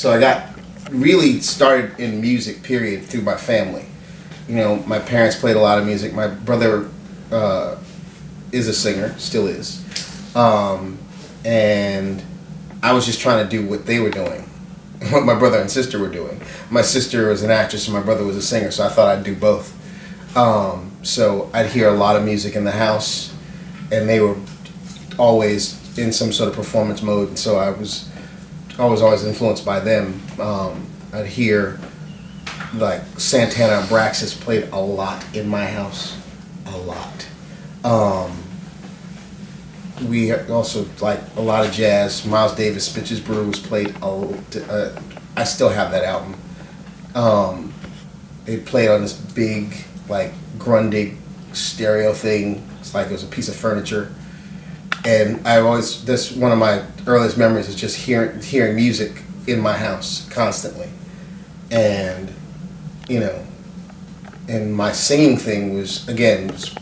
So I got really started in music, period, through my family. You know, my parents played a lot of music. My brother is a singer, still is. And I was just trying to do what they were doing, what my brother and sister were doing. My sister was an actress and my brother was a singer, so I thought I'd do both. So I'd hear a lot of music in the house, and they were always in some sort of performance mode, and so I was always influenced by them. I'd hear like Santana and Braxis played a lot in my house, a lot. We also like a lot of jazz. Miles Davis, Bitches Brew was played. I still have that album. They played on this big like Grundig stereo thing. It's like it was a piece of furniture. And that's one of my earliest memories is just hearing music in my house constantly. And, you know, and my singing thing was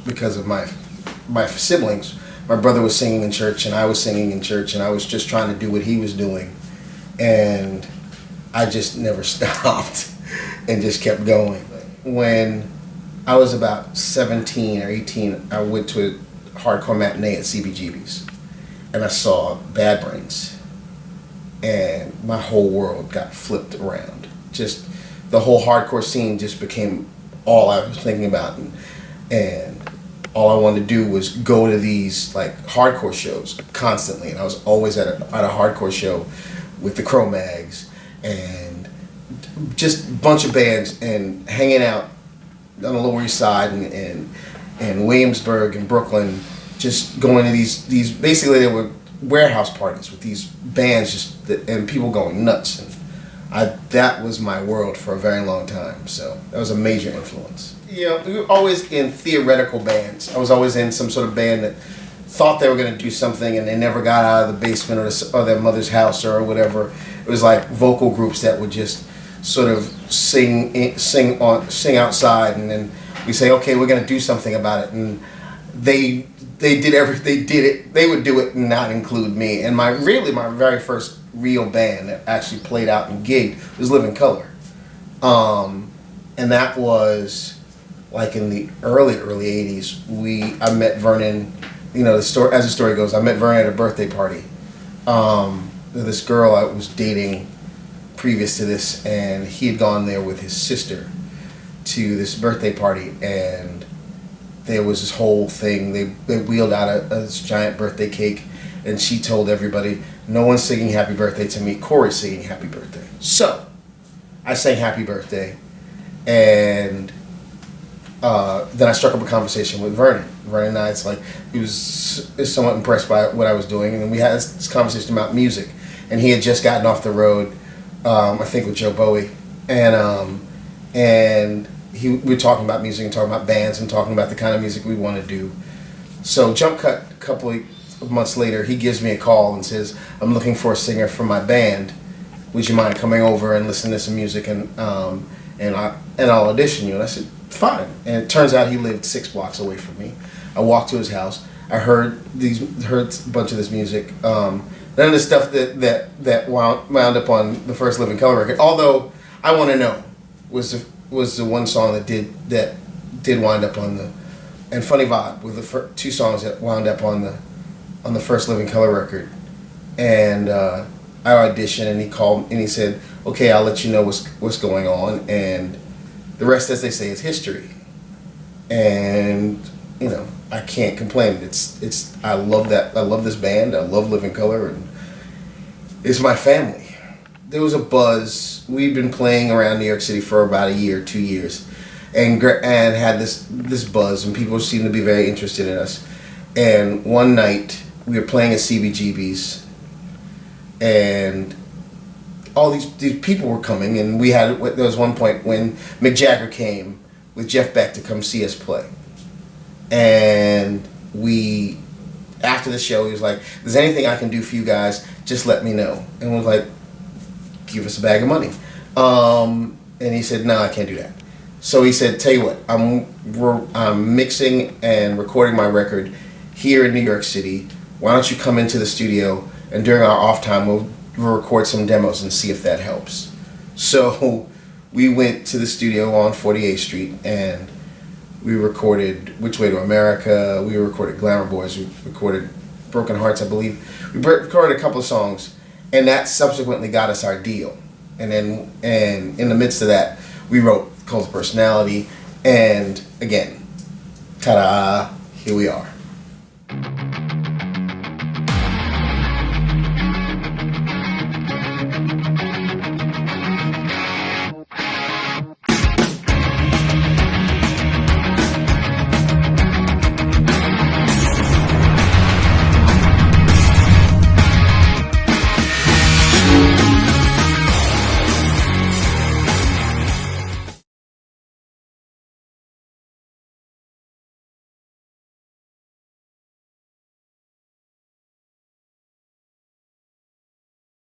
because of my siblings. My brother was singing in church and I was singing in church and I was just trying to do what he was doing. And I just never stopped and just kept going. When I was about 17 or 18, I went to a hardcore matinee at CBGB's and I saw Bad Brains, and my whole world got flipped around. Just the whole hardcore scene just became all I was thinking about, and all I wanted to do was go to these like hardcore shows constantly, and I was always at a hardcore show with the Cro-Mags and just a bunch of bands and hanging out on the Lower East Side and Williamsburg and Brooklyn, just going to these basically they were warehouse parties with these bands and people going nuts, and that was my world for a very long time. So that was a major influence. You know, we were always in theoretical bands. I was always in some sort of band that thought they were going to do something and they never got out of the basement or their mother's house or whatever. It was like vocal groups that would just sort of sing outside, and then we say, okay, we're going to do something about it, and they did it. They would do it and not include me. And my very first real band that actually played out and gigged was Living Color, and that was like in the early 80s. I met Vernon. You know, as the story goes, I met Vernon at a birthday party. This girl I was dating previous to this, and he had gone there with his sister to this birthday party, and there was this whole thing. They wheeled out this giant birthday cake, and she told everybody, no one's singing happy birthday to me, Corey's singing happy birthday. So I sang happy birthday, and then I struck up a conversation with Vernon. Vernon and I, he was somewhat impressed by what I was doing, and then we had this conversation about music, and he had just gotten off the road, I think with Joe Bowie, and we were talking about music and talking about bands and talking about the kind of music we want to do. So jump cut a couple of months later, he gives me a call and says, I'm looking for a singer for my band. Would you mind coming over and listening to some music and I'll audition you? And I said, fine. And it turns out he lived 6 blocks away from me. I walked to his house. I heard a bunch of this music. None of the stuff that wound up on the first Living Color record. Although I Want to Know was the one song that did wind up on the, and Funny Vibe were the 2 songs that wound up on the first Living Color record. And I auditioned, and he called and he said, okay, I'll let you know what's going on, and the rest, as they say, is history. And you know, I can't complain. I love that. I love this band. I love Living Color, and it's my family. There was a buzz. We'd been playing around New York City for about a year, 2 years, and had this buzz, and people seemed to be very interested in us. And one night we were playing at CBGB's, and all these people were coming, and there was one point when Mick Jagger came with Jeff Beck to come see us play. And after the show, he was like, if there's anything I can do for you guys, just let me know. And we was like, give us a bag of money. And he said, no, I can't do that. So he said, tell you what, I'm mixing and recording my record here in New York City. Why don't you come into the studio, and during our off time, record some demos and see if that helps. So we went to the studio on 48th Street and we recorded Which Way to America, we recorded Glamour Boys, we recorded Broken Hearts, I believe. We recorded a couple of songs, and that subsequently got us our deal. And in the midst of that, we wrote Cult of Personality, and again, ta-da, here we are.